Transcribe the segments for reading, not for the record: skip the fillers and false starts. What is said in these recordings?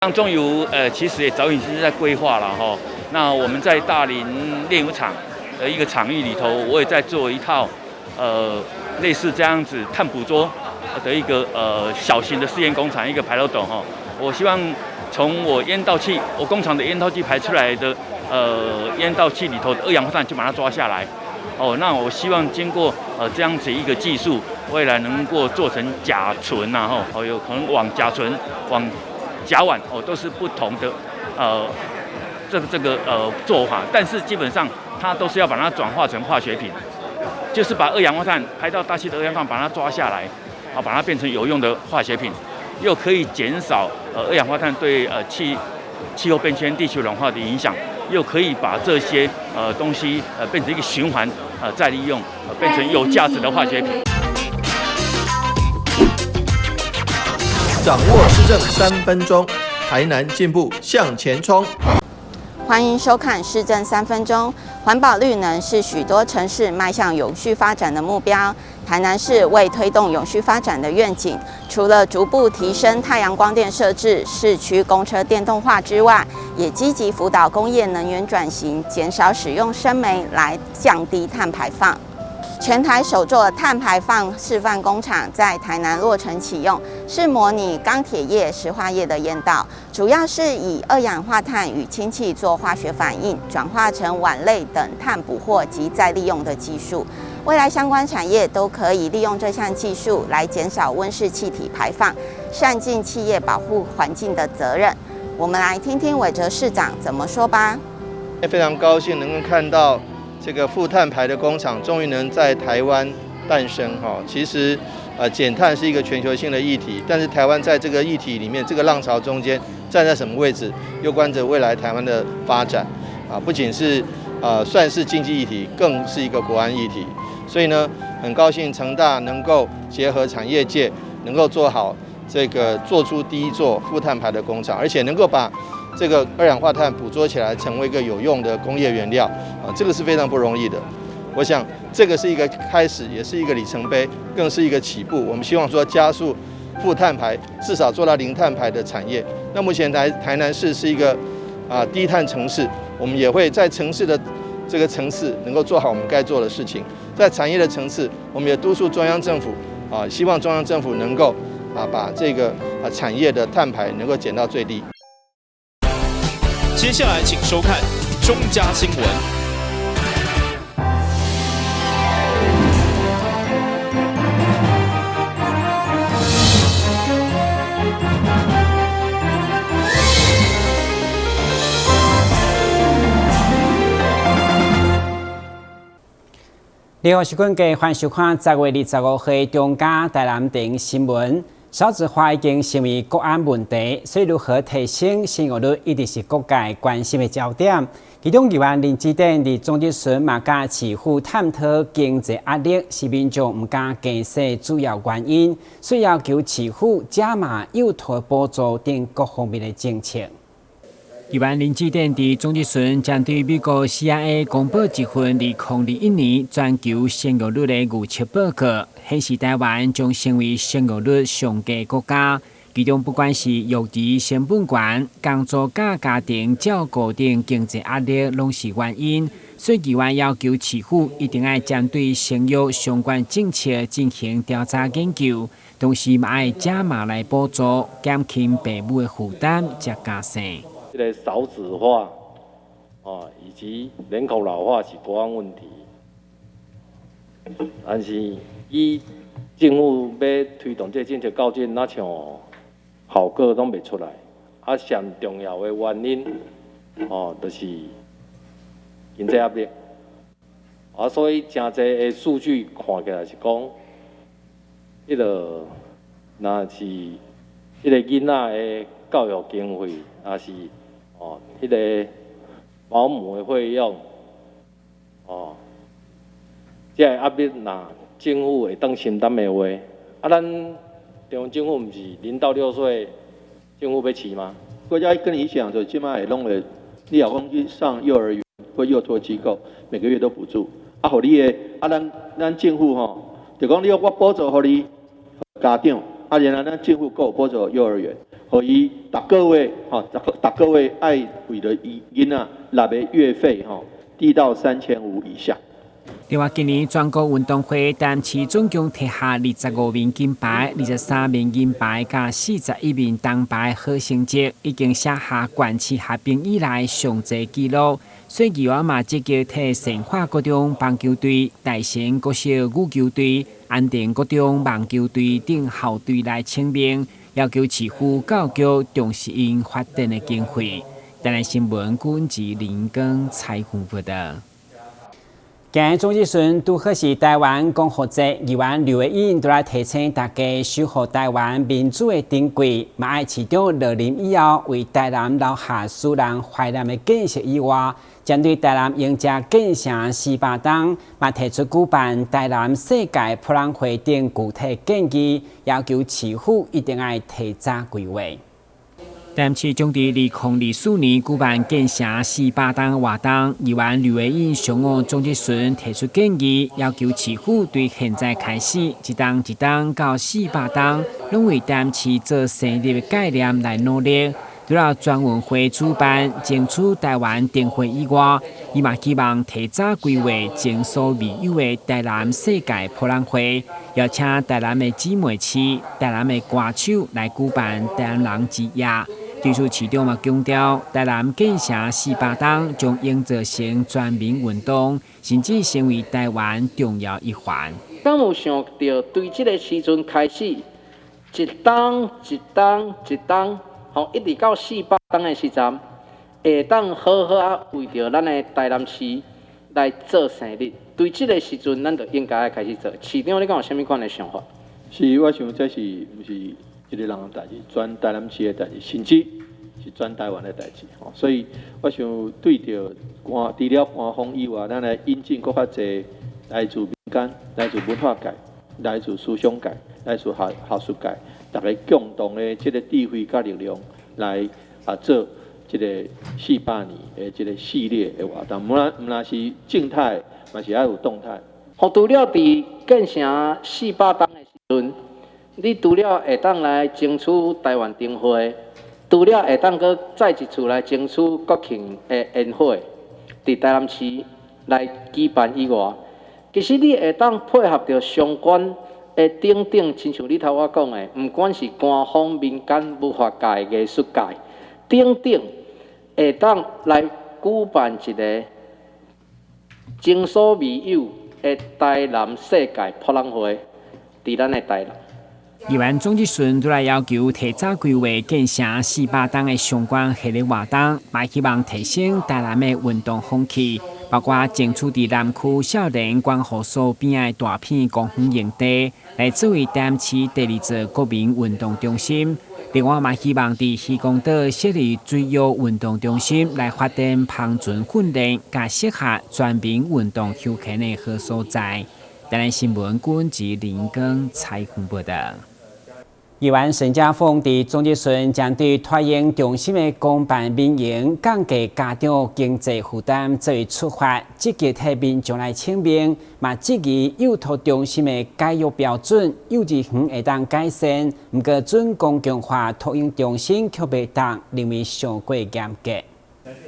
像中油其实也早已经在规划了哈。那我们在大林炼油厂的一个场域里头，我也在做一套类似这样子碳捕捉的一个小型的试验工厂，一个排漏斗哈。我希望从我工厂的烟道器排出来的烟道器里头的二氧化碳就把它抓下来。那我希望经过这样子一个技术，未来能够做成甲醇呐，有可能往甲醇、往甲烷都是不同的这个做法，但是基本上它都是要把它转化成化学品，就是把二氧化碳排到大气的二氧化碳把它抓下来，把它变成有用的化学品，又可以减少二氧化碳对气候变迁、地球暖化的影响。又可以把这些东西变成一个循环再利用，变成有价值的化学品。掌握施政3分钟，台南进步向前冲。欢迎收看《施政3分钟》。环保绿能是许多城市迈向永续发展的目标。台南市为推动永续发展的愿景，除了逐步提升太阳光电设置、市区公车电动化之外，也积极辅导工业能源转型，减少使用生煤来降低碳排放。全台首座碳排放示范工厂在台南落成启用，是模拟钢铁业、石化业的烟道，主要是以二氧化碳与氢气做化学反应，转化成烷类等碳捕获及再利用的技术。未来相关产业都可以利用这项技术来减少温室气体排放，善尽企业保护环境的责任。我们来听听韦哲市长怎么说吧。非常高兴能够看到这个负碳排的工厂终于能在台湾诞生哈。其实减碳是一个全球性的议题，但是台湾在这个议题里面，这个浪潮中间站在什么位置，攸关着未来台湾的发展不仅是算是经济议题，更是一个国安议题。所以呢，很高兴成大能够结合产业界，能够做出第一座负碳排的工厂，而且能够把这个二氧化碳捕捉起来，成为一个有用的工业原料这个是非常不容易的。我想这个是一个开始，也是一个里程碑，更是一个起步。我们希望说加速负碳排，至少做到零碳排的产业。那目前台南市是一个低碳城市，我们也会在城市的这个层次能够做好我们该做的事情，在产业的层次，我们也督促中央政府希望中央政府能够把这个产业的碳排能够减到最低。接下来请收看中嘉新闻。你好，是观众，欢迎收看10月25日中嘉台南电新闻。少子化已经成为国安问题，所以如何提升生育率一直是各界关心的焦点。其中，议员林志典伫总质询嘛，甲市府探讨经济压力是民众唔敢加税主要原因，所以要求市府加码幼托补助等各方面的政策。议员林志典伫总质询针对美国 CIA 公布一份2021年全球生育率的预测报告，显示台湾将成为生育率上低国家。其中不管是育儿成本高、工作甲家庭照顾等经济压力，拢是原因。所以议员要求市府一定要针对生育相关政策进行调查研究，同时嘛要加码来补助，减轻父母的负担，才加生。这个少子化以及人口老化是国安问题，但是以政府要推动这政策到今，那像效果拢袂出来。上重要的原因就是经济压力。所以真侪的数据看起来是讲，若是囡仔的教育经费，也是保姆的费用，这个压力若政府会当承担的话，咱中央政府不是0到6岁政府要饲吗？国家跟你讲，就起码会弄了，你老公去上幼儿园或幼托机构，每个月都补助。互你的咱政府就讲我补助互你家长，然后咱政府够补助幼儿园。互伊逐个月爱为了囡仔纳的月费低到3500以下。另外，今年全国运动会单市总共摕下25面金牌、23面银牌、加41面铜牌，好成绩已经写下冠市合并以来上侪纪录。所以，我嘛积极替善化高中棒球队、大成国小羽球队、安定高中网球队等校队来请命，要求市府教育重视因发展的经费。台南新闻军及林根采访报道。今日总之顺拄好是台湾共和节，议员刘维英都来提醒大家守护台湾民主的珍贵，嘛爱市长落任以后为台南留下使人怀念的建设以外，针对台南赢家建成400档，嘛提出举办台南世界博览会等具体建议，要求市府一定要提早规划。台南市将伫2024年举办建成400档活动，议员刘维英上午总结顺提出建议，要求市府对现在开始一档一档到400档，拢为台南市做成立的概念来努力。除了全运会主办，争取台湾灯会以外，伊嘛希望提早规划前所未有的台南世界博览会，邀请台南的姊妹市、台南的歌手来举办台南人之夜。对此，市长嘛强调，台南建成400档将营造成全民运动，甚至成为台湾重要一环。敢有想到，对这个时阵开始，一档一档一档，一直到400档的时阵，会当好好啊为着咱的台南市来做生日。对这个时阵，咱就应该要开始做。市长，你敢有啥物款的想法？是，我想这是毋是一个人的代志，全台南市的代志，甚至是全台湾的代志。所以，我想对着除了官方以外，咱来引进更较侪来自民间、来自文化界、来自思想界、来自学术界，大家共同的这个智慧甲力量来做这个400年的这个系列的活动。毋那是静态，嘛是要有动态。除了伫建成400档的时阵，你除了会当来争取台湾灯会，除了会当搁再一次来争取国庆的宴会，伫台南市来举办以外，其实你会当配合着相关的等等，亲像你头我讲的，毋管是官方、民间、文化界、艺术界等等，会当来举办一个前所未有的台南世界博览会，伫咱的台南。议员总之顺都来要求提早规划建成400档的相关系列活动，也希望提升台南的运动风气，包括争取伫南区少年观护所边的大片公园营地，来作为台南市第2座国民运动中心。另外，嘛希望伫渔光岛设立水域运动中心，来发展攀船训练，甲适合全民运动休闲的好所在。台南新闻军及林根采访报道。议员陈嘉凤伫总结顺将对托婴中心的公办民营降低家长经济负担作为出发，积极替民众来请命，嘛质疑幼托中心的教育标准幼稚园会当改善，毋过准公共化托婴中心却袂当，认为上过严格。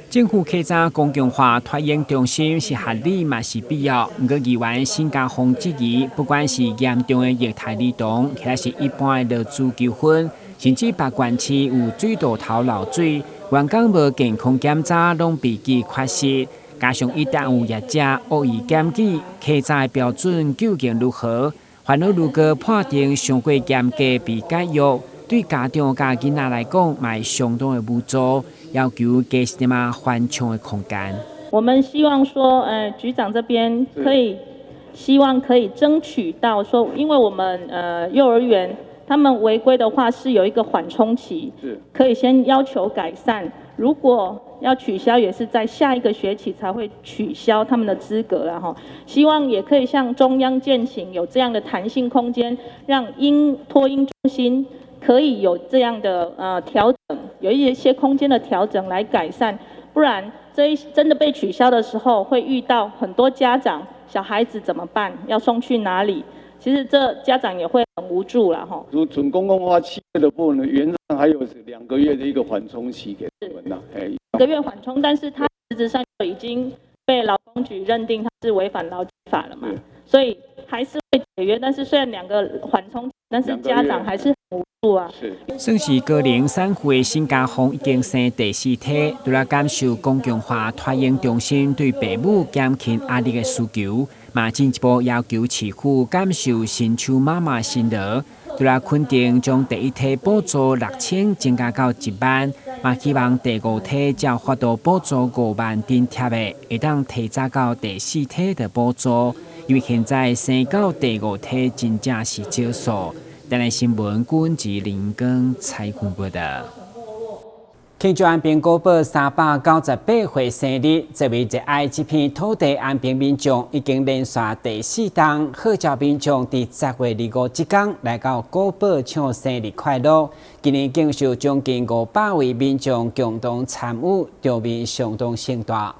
政府开展公共化托婴中心是合理嘛是必要，不过议员陈嘉凤质疑，不管是严重的虐待儿童，或是一般的劳资纠纷，甚至北县市有水道头漏水，员工无健康检查，拢被记缺失。加上一旦有业者恶意检举，开展标准究竟如何？烦恼如果判定上过严格被解约，对家长甲囡仔来讲，嘛相当的无助。要求给什么缓冲的空间？我们希望说，局长这边希望可以争取到说，因为我们幼儿园他们违规的话是有一个缓冲期，可以先要求改善。如果要取消，也是在下一个学期才会取消他们的资格了哈。希望也可以向中央建请有这样的弹性空间，让托婴中心可以有这样的调整，有一些空间的调整来改善，不然真的被取消的时候，会遇到很多家长小孩子怎么办？要送去哪里？其实这家长也会很无助啦哈。如准公共化企业的部分呢，原则还有2个月的一个缓冲期给我们了，2个月缓冲，但是它实质上已经被劳工局认定它是违反劳基法了嘛，所以还是会解约。但是虽然2个缓冲，但是家长还是很无助啊。算是高龄产妇的新家风已经生第4胎，除了感受公共化托婴中心对父母减轻压力的需求，嘛进一步要求市府感受新手妈妈辛劳。除了肯定将第1胎补助6000增加到1万，嘛希望第5胎才发到补助5万津贴的，会当提早到第4胎的补助，因为现在生到第5胎真正是少数。台南新闻军及林根采访报道。庆祝安平古堡398岁生日，这位热爱这片土地安平民众已经连续第4天号召民众在10月25这天来到古堡唱生日快乐。今年更是将近500位民众共同参与，场面相当盛大。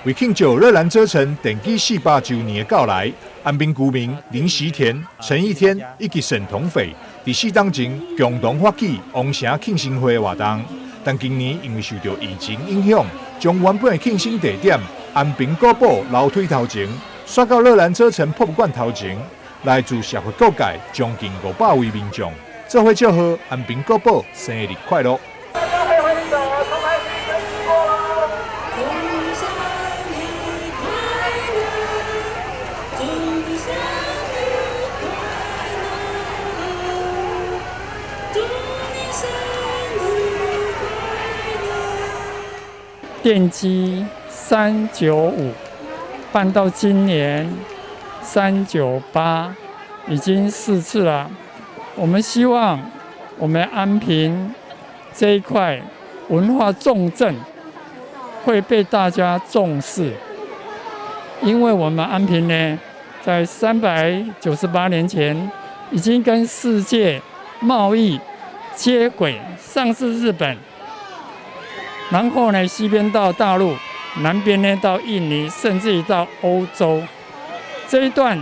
为庆祝热兰遮城电机400周年的到来，安平居民林时田、陈义天以及沈同斐在4天前共同发起王城庆生会活动。但今年因为受到疫情影响，将原本的庆生地点安平古堡楼梯头前，刷到热兰遮城博物馆头前。来自社会各界将近500位民众，做伙祝贺安平古堡生日快乐。电机395办到今年398，已经4次了。我们希望我们安平这一块文化重镇会被大家重视，因为我们安平呢，在398年前已经跟世界贸易接轨，上至日本。然后呢，西边到大陆，南边呢到印尼，甚至于到欧洲，这一段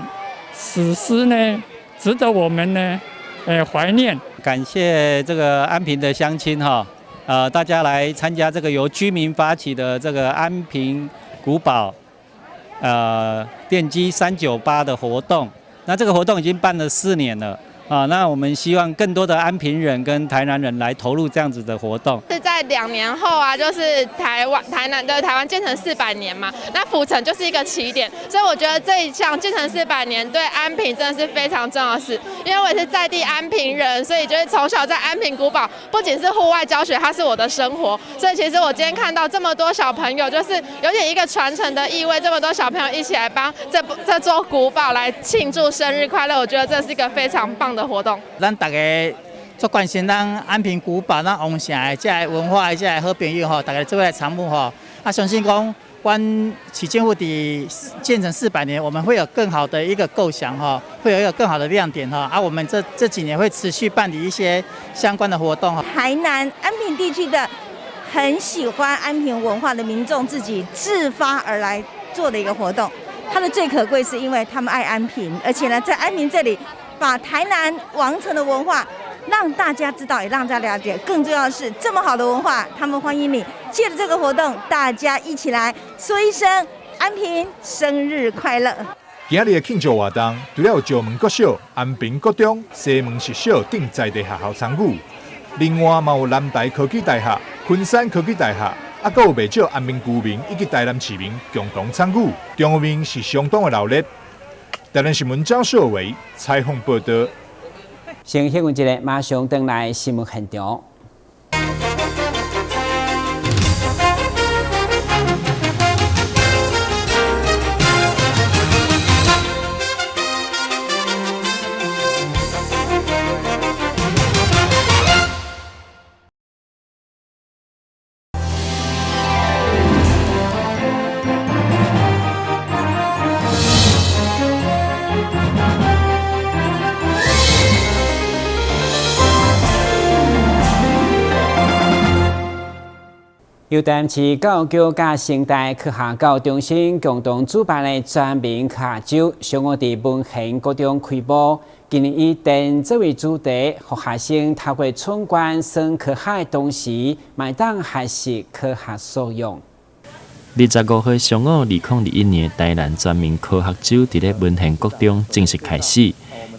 史诗呢，值得我们呢，怀念。感谢这个安平的乡亲哈，大家来参加这个由居民发起的这个安平古堡，电机398的活动。那这个活动已经办了4年了。那我们希望更多的安平人跟台南人来投入这样子的活动。是在2年后啊，就是台南建成400年嘛，那府城就是一个起点，所以我觉得这一项建成400年对安平真的是非常重要的事。因为我也是在地安平人，所以就是从小在安平古堡，不仅是户外教学，它是我的生活。所以其实我今天看到这么多小朋友，就是有点一个传承的意味，这么多小朋友一起来帮这座古堡来庆祝生日快乐，我觉得这是一个非常棒的活动。咱大家足关心咱安平古堡、咱王城的这个文化的这个好朋友吼，大家做来参与吼。相信讲，阮市政府的建成400年，我们会有更好的一个构想哈，会有一个更好的亮点哈。我们这几年会持续办理一些相关的活动哈。台南安平地区的很喜欢安平文化的民众自己自发而来做的一个活动，它的最可贵是因为他们爱安平，而且呢，在安平这里。把台南王城的文化让大家知道，也让大家了解。更重要的是，这么好的文化，他们欢迎你。借着这个活动，大家一起来说一声安平生日快乐。今日的庆祝活动，除了有石门国小、安平国中、西门实小等在地学校参与，另外嘛有南台科技大学、昆山科技大学，还有不少安平居民以及台南市民共同参与，场面是相当的热烈。台南新闻张硕伟采访报道。先休息一下，马上回来新闻现场。由台南市教育局甲生态科学教育中心共同主办的全民科学周，上午伫文贤高中开幕。今年以电作为主题，让学生透过闯关算科学的同时，嘛当学习科学素养。25岁上午2021年台南全民科学周伫咧文贤国中正式开始。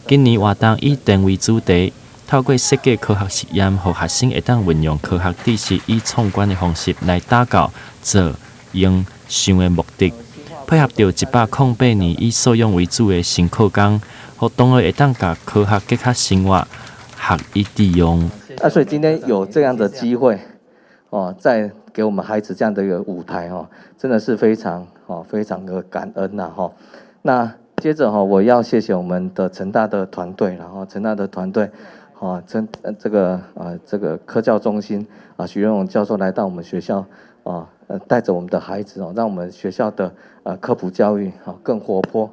今年活动以电为主题。透过设计科学实验，让学生会当运用科学知识以创关的方式来达到做、用、想的目的，配合着108年以素养为主的新课纲，让同学会当甲科学结合生活，学以致用。所以今天有这样的机会，再给我们孩子这样的一个舞台，真的是非常的感恩呐，那接着我要谢谢我们的成大的团队，然后成大的团队。这个科教中心许元勇教授来到我们学校带着我们的孩子让我们学校的科普教育更活泼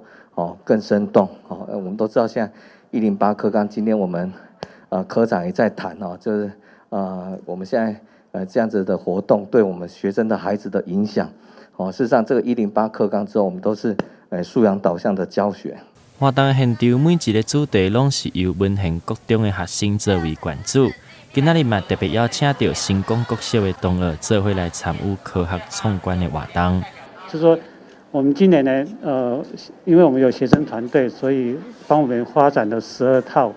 更生动我们都知道现在108课纲，今天我们科长也在谈就是我们现在这样子的活动对我们学生的孩子的影响事实上这个108课纲之后，我们都是素养导向的教学。活动现场每一个主题拢是由文贤国中的学生作为关注。今仔日嘛特别邀请到成功国小的同学做伙来参与科学创关的活动。就是说，我们今年呢，因为我们有学生团队，所以帮我们发展了12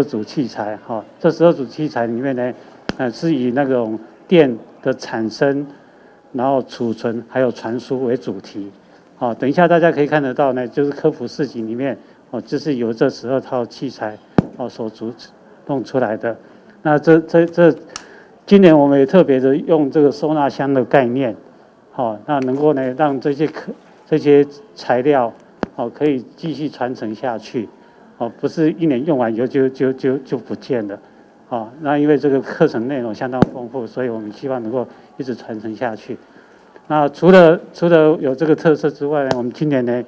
组器材哈。这12组器材里面呢，是以那种电的产生，然后储存还有传输为主题。等一下大家可以看得到呢，就是科普市集里面就是由这12套器材所弄出来的。那今年我们也特别的用这个收纳箱的概念，那能够呢让这些材料可以继续传承下去，不是1年用完以后就不见了。那因为这个课程内容相当丰富，所以我们希望能够一直传承下去。那除了有这个特色之外呢，我们今年呢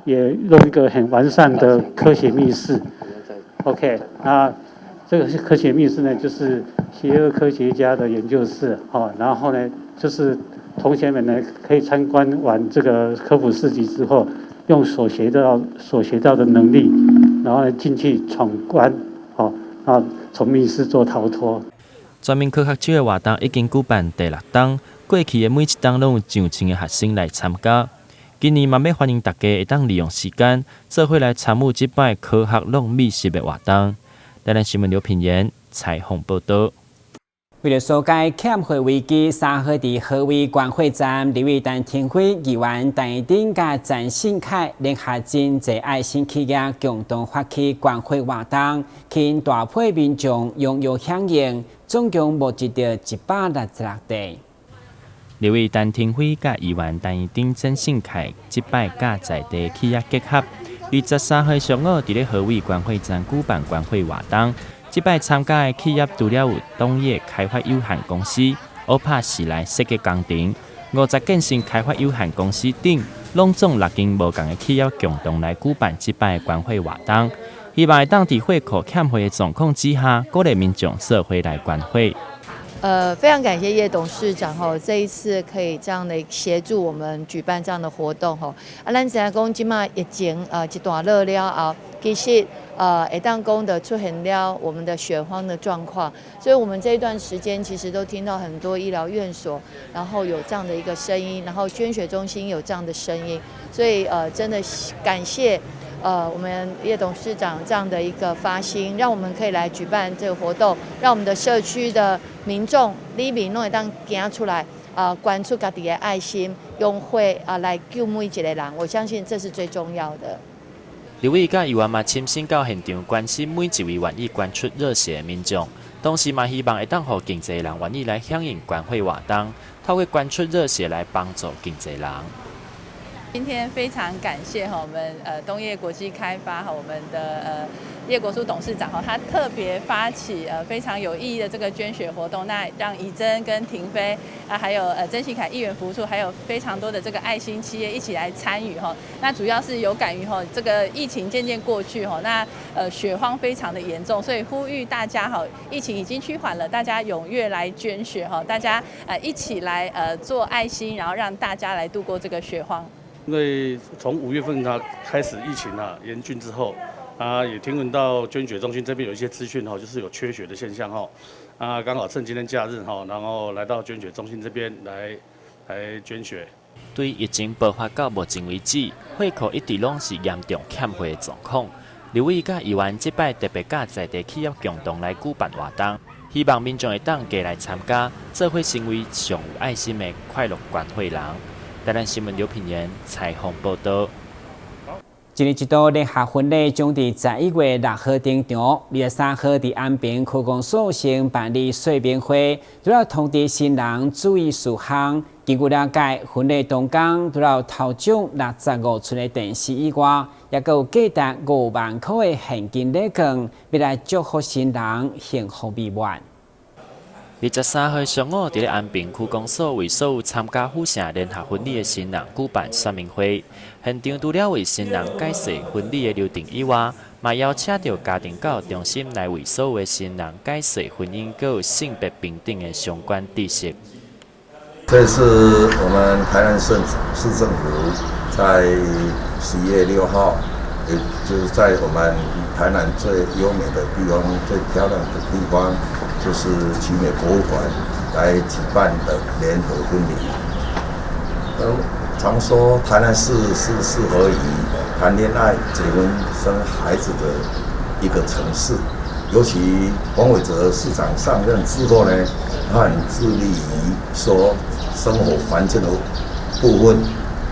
也用一个很完善的科学密室。OK， 那这个科学密室呢，就是邪恶科学家的研究室，然后呢，就是同学们呢可以参观完这个科普市集之后，用所学到的能力，然后呢进去闯关，然后从密室做逃脱。全民科学周的活动已经举办第6档。过去的每一档拢有上千个学生来参加，今年嘛要欢迎大家会当利用时间，做伙来参与这摆科学弄密室的活动。台南新闻刘品言采访报道。为了疏解欠货危机，3号伫河尾观会站，立委陈廷辉议员陈义鼎甲陈信凯联合真济爱心企业共同发起观会活动，吸引大批民众踊跃响应，总共募集到166地。立委陈廷辉甲议员陈义鼎、陈信凯即摆甲在地企业结合，23号上午伫咧河尾观会站举办观会活动。即摆参加的企业除了有东业开发有限公司、欧帕时来设计工程、50建新开发有限公司等，拢总6间无同的企业共同来举办即摆的观会活动，希望会当伫货库欠货的状况之下，鼓励民众做伙来观会。非常感谢叶董事长这一次可以这样的协助我们举办这样的活动咱知影讲即马疫情一段落了后，其实会当讲的出现了我们的血荒的状况，所以我们这一段时间其实都听到很多医疗院所，然后有这样的一个声音，然后捐血中心有这样的声音，所以真的感谢。我们叶董事长这样的一个发心，让我们可以来举办这个活动，让我们的社区的民众里面拢会当行出来，关出家己的爱心，用会来救每一个人。我相信这是最重要的。立委甲议员嘛亲身到现场关心每一位愿意捐出热血的民众，同时嘛希望会当互更侪人愿意来响应观会活动，透过捐出热血来帮助更侪人。今天非常感谢我们东业国际开发我们的叶国书董事长他特别发起非常有意义的这个捐血活动，那让怡珍跟婷飞还有曾信凯议员服务处，还有非常多的这个爱心企业一起来参与那主要是有感于这个疫情渐渐过去那血荒非常的严重，所以呼吁大家疫情已经趋缓了，大家踊跃来捐血大家一起来做爱心，然后让大家来度过这个血荒。因为从5月份开始疫情严峻之后，也听闻到捐血中心这边有一些资讯就是有缺血的现象刚好趁今天假日然后来到捐血中心这边来捐血。对疫情爆发到目前为止，血库一直拢是严重欠血的状况。刘伟甲议员这摆特别甲在地企业共同来举办活动，希望民众会当加来参加，做伙成为上有爱心的快乐捐血人。台南新闻刘品言采访报道。一年一度联合婚礼将伫11月6号登场，23号伫安平区公所先办理说明会，除了通知新人注意事项。根据了解，婚礼当天除了头奖65寸的电视以外，也有价值5万块的现金礼券，要来祝福新人幸福美满。23号上午，伫安平区公所为所有参加府城联合婚礼的新人举办说明会。现场除了为新人解释婚礼的流程以外，嘛邀请到家庭教育中心来为所有的新人解释婚姻佮有性别平等的相关知识。这是我们台南市政府在11月6号，也就是在我们台南最优美的地方、最漂亮的地方，就是奇美博物馆来举办的联合婚礼。常说台南市是适合于谈恋爱、结婚、生孩子的一个城市。尤其黄伟哲市长上任之后呢，他很致力于说生活环境的部分，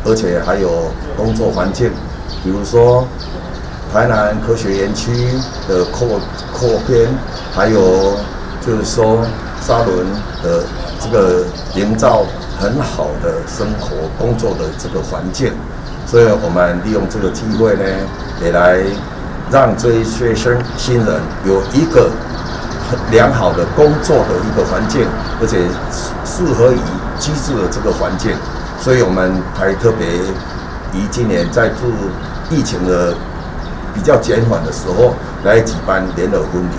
而且还有工作环境，比如说台南科学园区的扩编，还有就是说沙仑的这个营造很好的生活工作的这个环境，所以我们利用这个机会呢，也来让这一些新人有一个良好的工作的一个环境，而且适合于居住的这个环境，所以我们还特别于今年在疫情的比较减缓的时候来举办联合婚礼。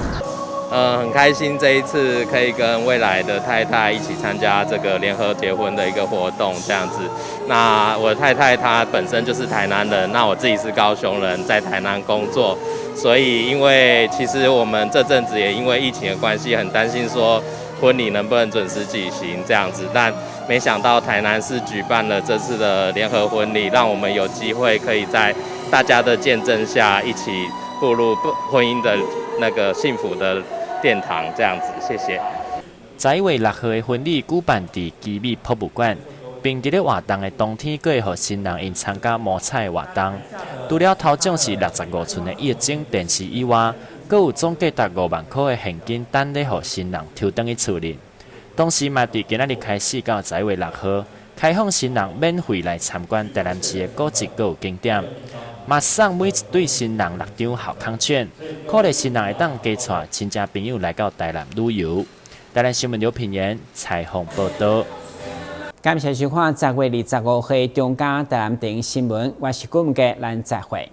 很开心这一次可以跟未来的太太一起参加这个联合结婚的一个活动，这样子。那我的太太她本身就是台南人，那我自己是高雄人，在台南工作，所以因为其实我们这阵子也因为疫情的关系，很担心说婚礼能不能准时举行这样子，但没想到台南市举办了这次的联合婚礼，让我们有机会可以在大家的见证下一起步入婚姻的那个幸福的殿堂，这样子，谢谢。11月6号的婚礼举办伫基美博物馆，并伫咧活动的当天，佫会予新人因参加摸彩的活动。除了头奖是65寸的液晶电视以外，佫有总价值5万块的现金等咧，予新人抽转去厝里。同时嘛，伫今仔日开始到11月6号，开放新人免费来参观台南市的古迹，佫有景点。嘛送每一对新人6张好康券，鼓励新人会当加带亲戚朋友来到台南旅游。台南新闻刘品言采访报道。感谢收看10月25日中嘉台南电视新闻，我是顾文杰，咱再会。